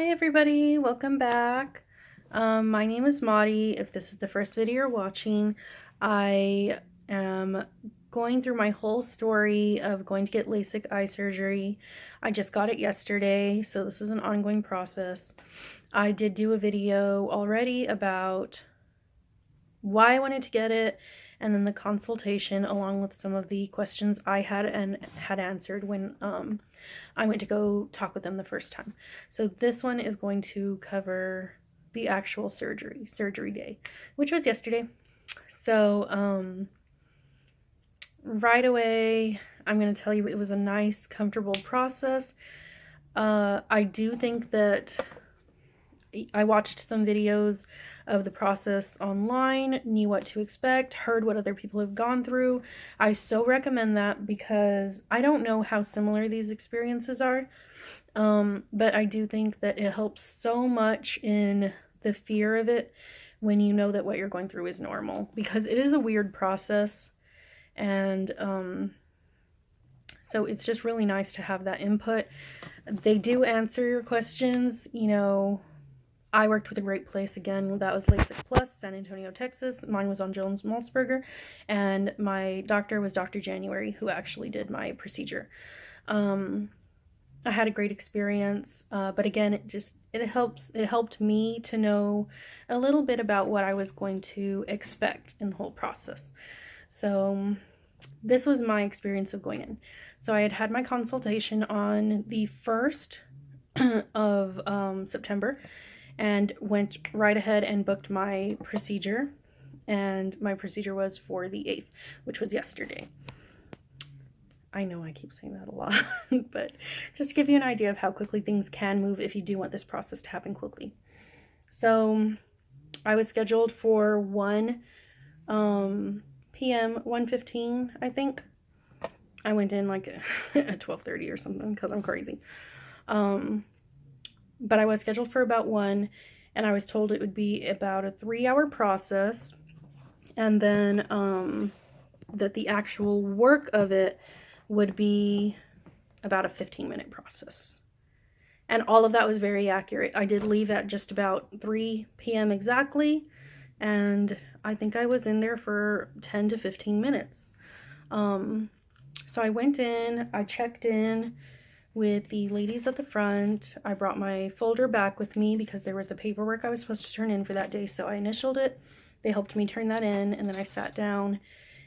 Hi everybody, welcome back. My name is Maudie. If this is the first video you're watching, I am going through my whole story of going to get Lasik eye surgery. I just got it yesterday, so this is an ongoing process. I did do a video already about why I wanted to get it, and then the consultation along with some of the questions I had answered when I went to go talk with them the first time. So this one is going to cover the actual surgery day, which was yesterday. So right away, I'm going to tell you it was a nice, comfortable process. I do think that I watched some videos of the process online, knew what to expect, heard what other people have gone through. I so recommend that because I don't know how similar these experiences are, but I do think that it helps so much in the fear of it when you know that what you're going through is normal, because it is a weird process, and so it's just really nice to have that input. They do answer your questions, you know. I worked with a great place again. That was Lasik Plus, San Antonio, Texas. Mine was on Jones-Maltsberger, and my doctor was Dr. January, who actually did my procedure. I had a great experience, but again, it helped me to know a little bit about what I was going to expect in the whole process. So this was my experience of going in. So I had my consultation on the 1st of September, and went right ahead and booked my procedure, and my procedure was for the 8th, which was yesterday. I know I keep saying that a lot, but just to give you an idea of how quickly things can move if you do want this process to happen quickly. So I was scheduled for 1 p.m., 1:15, I think. I went in like at 12:30 or something because I'm crazy. But I was scheduled for about 1, and I was told it would be about a 3-hour process, and then that the actual work of it would be about a 15-minute process. And all of that was very accurate. I did leave at just about 3 p.m. exactly, and I think I was in there for 10 to 15 minutes. So I went in, I checked in with the ladies at the front. I brought my folder back with me because there was the paperwork I was supposed to turn in for that day, so I initialed it. They helped me turn that in, and then I sat down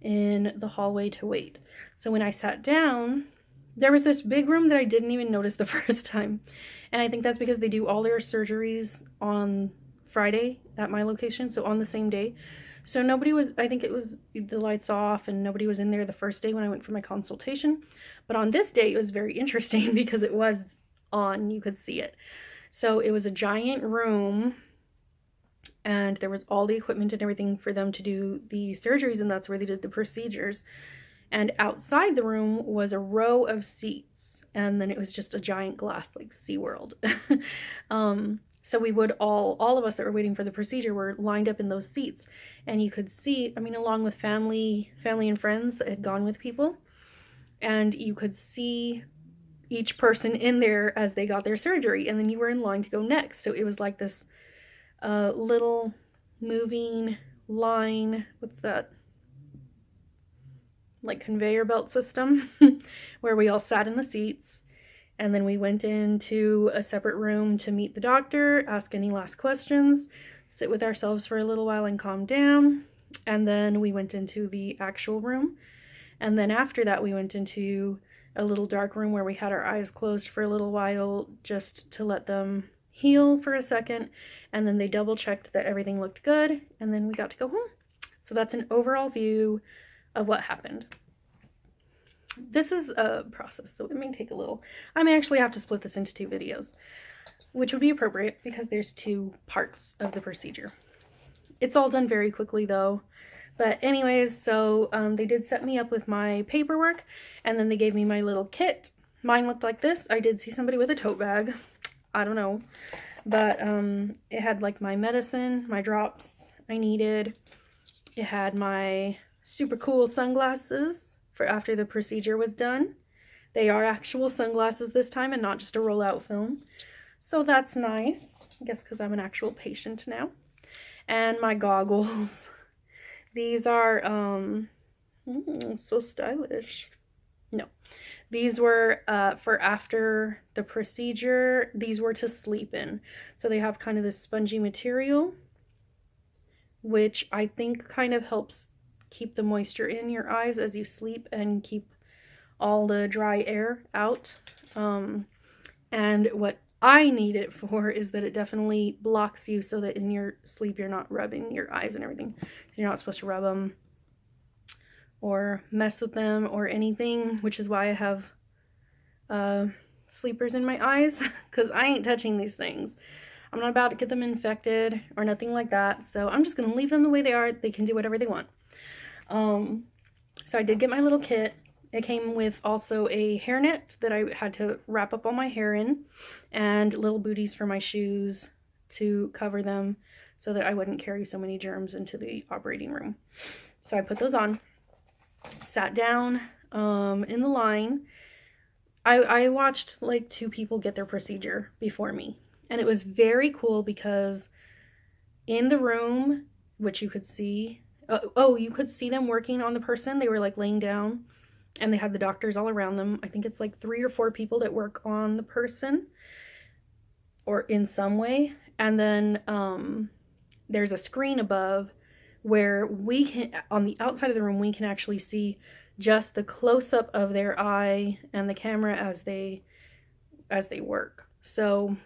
in the hallway to wait. So when I sat down, there was this big room that I didn't even notice the first time, and I think that's because they do all their surgeries on Friday at my location, so on the same day. So nobody was, I think it was the lights off, and nobody was in there the first day when I went for my consultation. But on this day, it was very interesting because it was on, you could see it. So it was a giant room, and there was all the equipment and everything for them to do the surgeries, and that's where they did the procedures. And outside the room was a row of seats, and then it was just a giant glass, like SeaWorld. So we would all of us that were waiting for the procedure were lined up in those seats, and you could see, I mean, along with family and friends that had gone with people, and you could see each person in there as they got their surgery, and then you were in line to go next. So it was like this little moving line, what's that? Like conveyor belt system, where we all sat in the seats. And then we went into a separate room to meet the doctor, ask any last questions, sit with ourselves for a little while and calm down. And then we went into the actual room. And then after that, we went into a little dark room where we had our eyes closed for a little while just to let them heal for a second. And then they double checked that everything looked good. And then we got to go home. So that's an overall view of what happened. This is a process, so it may take a little. I may actually have to split this into 2 videos, which would be appropriate because there's 2 parts of the procedure. It's all done very quickly though. But anyways, so they did set me up with my paperwork, and then they gave me my little kit. Mine looked like this. I did see somebody with a tote bag. I don't know. But it had like my medicine, my drops I needed. It had my super cool sunglasses for after the procedure was done. They are actual sunglasses this time and not just a rollout film. So that's nice. I guess because I'm an actual patient now. And my goggles. These are, so stylish. No. These were for after the procedure. These were to sleep in. So they have kind of this spongy material, which I think kind of helps keep the moisture in your eyes as you sleep and keep all the dry air out. And what I need it for is that it definitely blocks you so that in your sleep you're not rubbing your eyes and everything. You're not supposed to rub them or mess with them or anything, which is why I have sleepers in my eyes, because I ain't touching these things. I'm not about to get them infected or nothing like that, so I'm just going to leave them the way they are. They can do whatever they want. So I did get my little kit. It came with also a hairnet that I had to wrap up all my hair in, and little booties for my shoes to cover them so that I wouldn't carry so many germs into the operating room. So I put those on, sat down in the line. I watched like 2 people get their procedure before me, and it was very cool because in the room, which you could see, you could see them working on the person. They were like laying down, and they had the doctors all around them. I think it's like 3 or 4 people that work on the person or in some way. And then there's a screen above where we can, on the outside of the room, we can actually see just the close-up of their eye and the camera as they work. So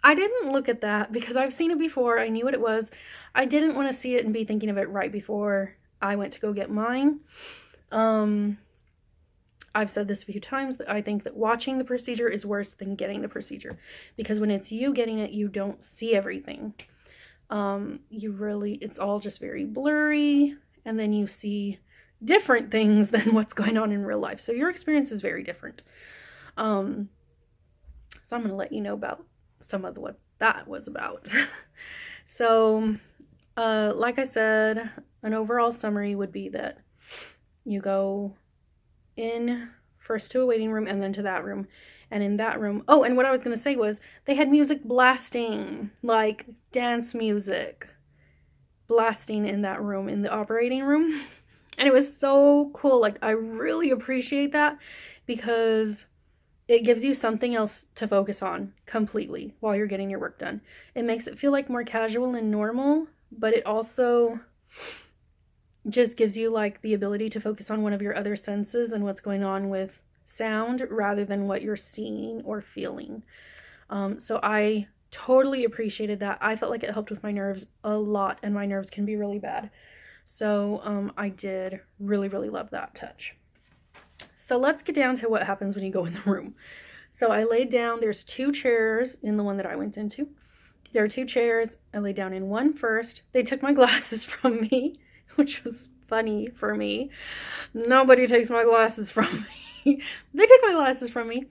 I didn't look at that because I've seen it before. I knew what it was. I didn't want to see it and be thinking of it right before I went to go get mine. I've said this a few times that I think that watching the procedure is worse than getting the procedure, because when it's you getting it, you don't see everything. It's all just very blurry, and then you see different things than what's going on in real life. So your experience is very different. So I'm going to let you know about some of what that was about. So, like I said, an overall summary would be that you go in first to a waiting room and then to that room. And in that room, and what I was going to say was they had music blasting, like dance music blasting in that room, in the operating room. And it was so cool. Like, I really appreciate that because it gives you something else to focus on completely while you're getting your work done. It makes it feel like more casual and normal, but it also just gives you like the ability to focus on one of your other senses and what's going on with sound rather than what you're seeing or feeling. So I totally appreciated that. I felt like it helped with my nerves a lot, and my nerves can be really bad. So I did really, really love that touch. So let's get down to what happens when you go in the room. So I laid down. There's 2 chairs in the one that I went into. There are 2 chairs. I laid down in one first. They took my glasses from me, which was funny for me. Nobody takes my glasses from me. They took my glasses from me.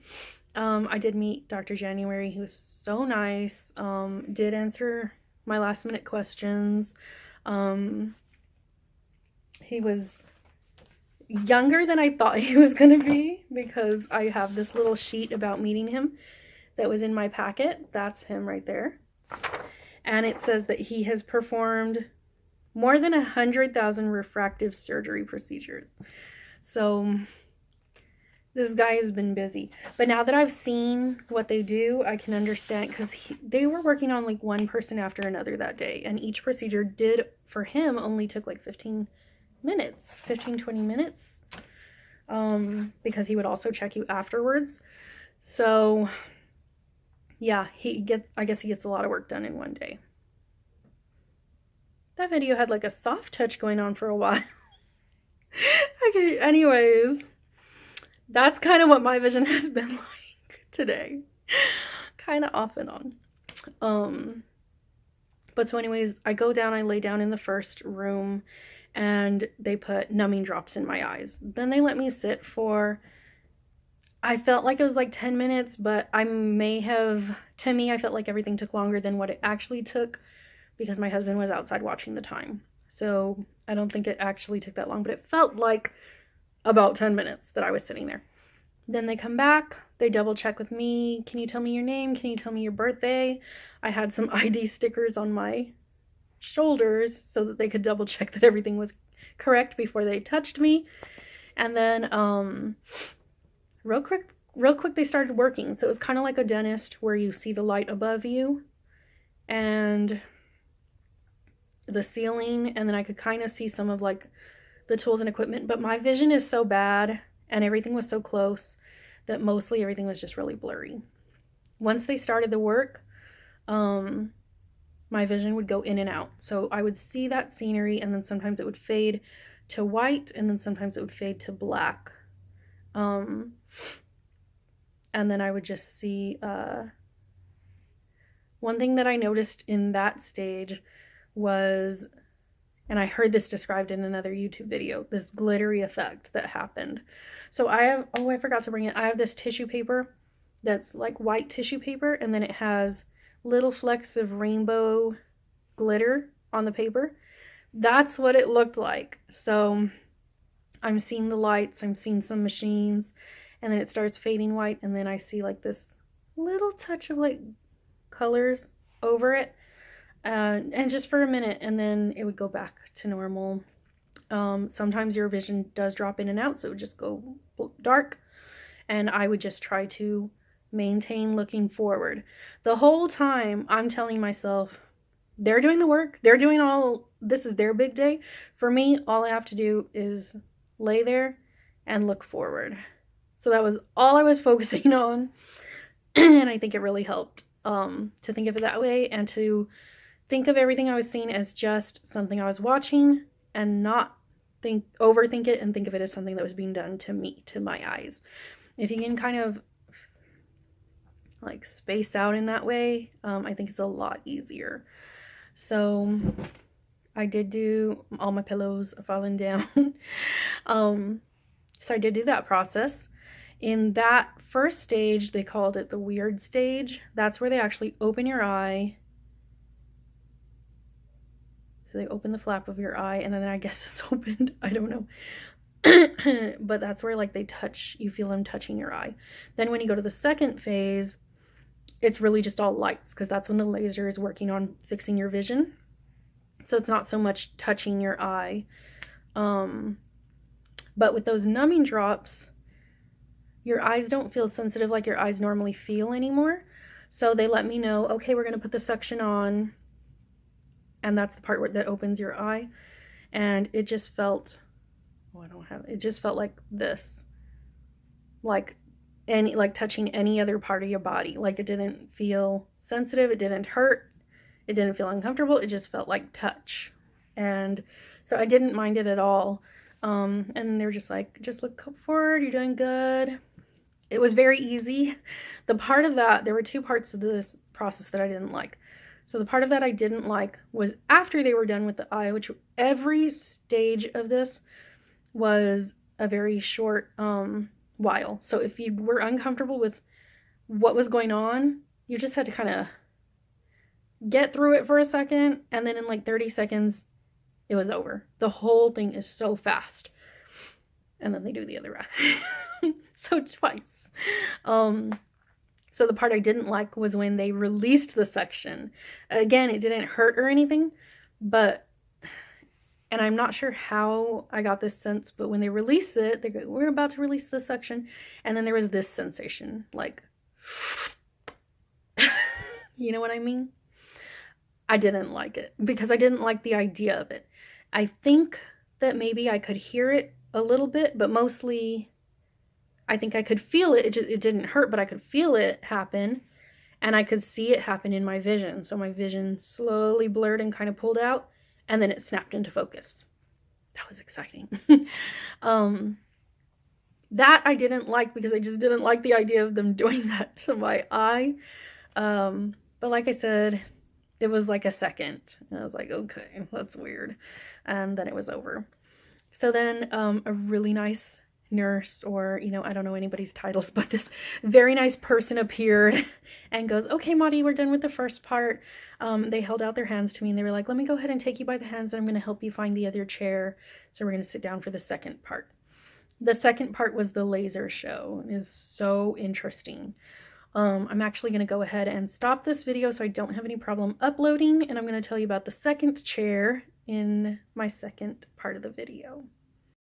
I did meet Dr. January. He was so nice. Did answer my last minute questions. He was younger than I thought he was going to be, because I have this little sheet about meeting him that was in my packet. That's him right there. And it says that he has performed more than 100,000 refractive surgery procedures. So this guy has been busy. But now that I've seen what they do, I can understand, because they were working on like one person after another that day. And each procedure did, for him, only took like 15 minutes, 15-20 minutes, because he would also check you afterwards. So yeah, I guess he gets a lot of work done in one day. That video had like a soft touch going on for a while. Okay, anyways, that's kind of what my vision has been like today. Kind of off and on. But so anyways, I go down, I lay down in the first room, and they put numbing drops in my eyes. Then they let me sit for, I felt like it was like 10 minutes, but to me, I felt like everything took longer than what it actually took, because my husband was outside watching the time. So I don't think it actually took that long, but it felt like about 10 minutes that I was sitting there. Then they come back, they double check with me. Can you tell me your name? Can you tell me your birthday? I had some ID stickers on my shoulders so that they could double check that everything was correct before they touched me. And then real quick they started working. So it was kind of like a dentist where you see the light above you and the ceiling, and then I could kind of see some of like the tools and equipment, but my vision is so bad and everything was so close that mostly everything was just really blurry. Once they started the work, my vision would go in and out. So I would see that scenery, and then sometimes it would fade to white, and then sometimes it would fade to black. And then I would just see, one thing that I noticed in that stage was, and I heard this described in another YouTube video, this glittery effect that happened. So I have, oh, I forgot to bring it. I have this tissue paper that's like white tissue paper, and then it has little flecks of rainbow glitter on the paper. That's what it looked like. So I'm seeing the lights, I'm seeing some machines, and then it starts fading white, and then I see like this little touch of like colors over it. And just for a minute, and then it would go back to normal. Sometimes your vision does drop in and out, so it would just go dark, and I would just try to maintain looking forward. The whole time I'm telling myself, they're doing the work, they're doing all, this is their big day. For me, all I have to do is lay there and look forward. So that was all I was focusing on, and I think it really helped to think of it that way, and to think of everything I was seeing as just something I was watching, and not overthink it and think of it as something that was being done to me, to my eyes. If you can kind of like space out in that way, I think it's a lot easier. So I did do, all my pillows are falling down. So I did do that process. In that first stage, they called it the weird stage. That's where they actually open your eye. So they open the flap of your eye, and then I guess it's opened. I don't know. But that's where like they touch, you feel them touching your eye. Then when you go to the second phase, it's really just all lights, because that's when the laser is working on fixing your vision. So it's not so much touching your eye. But with those numbing drops, your eyes don't feel sensitive like your eyes normally feel anymore. So they let me know, okay, we're going to put the suction on. And that's the part that opens your eye. And it just felt, it just felt like this. Like touching any other part of your body. Like it didn't feel sensitive, it didn't hurt, it didn't feel uncomfortable, it just felt like touch. And so I didn't mind it at all. And they were just like, just look forward, you're doing good. It was very easy. The part of that, there were two parts of this process that I didn't like. So the part of that I didn't like was after they were done with the eye, which every stage of this was a very short while. So if you were uncomfortable with what was going on, you just had to kind of get through it for a second, and then in like 30 seconds, it was over. The whole thing is so fast. And then they do the other eye. So twice. So the part I didn't like was when they released the suction. Again, it didn't hurt or anything, but, and I'm not sure how I got this sense, but when they release it, they go, we're about to release the suction. And then there was this sensation, like, you know what I mean? I didn't like it because I didn't like the idea of it. I think that maybe I could hear it a little bit, but mostly I think I could feel it. It didn't hurt, but I could feel it happen, and I could see it happen in my vision. So my vision slowly blurred and kind of pulled out, and then it snapped into focus. That was exciting. That I didn't like because I just didn't like the idea of them doing that to my eye. But like I said, it was like a second. And I was like, okay, that's weird. And then it was over. So then a really nice nurse, or, you know, I don't know anybody's titles, but this very nice person appeared and goes, okay, Maudie, we're done with the first part. They held out their hands to me and they were like, let me go ahead and take you by the hands and I'm going to help you find the other chair. So we're going to sit down for the second part. The second part was the laser show. It is so interesting. I'm actually going to go ahead and stop this video so I don't have any problem uploading, and I'm going to tell you about the second chair in my second part of the video.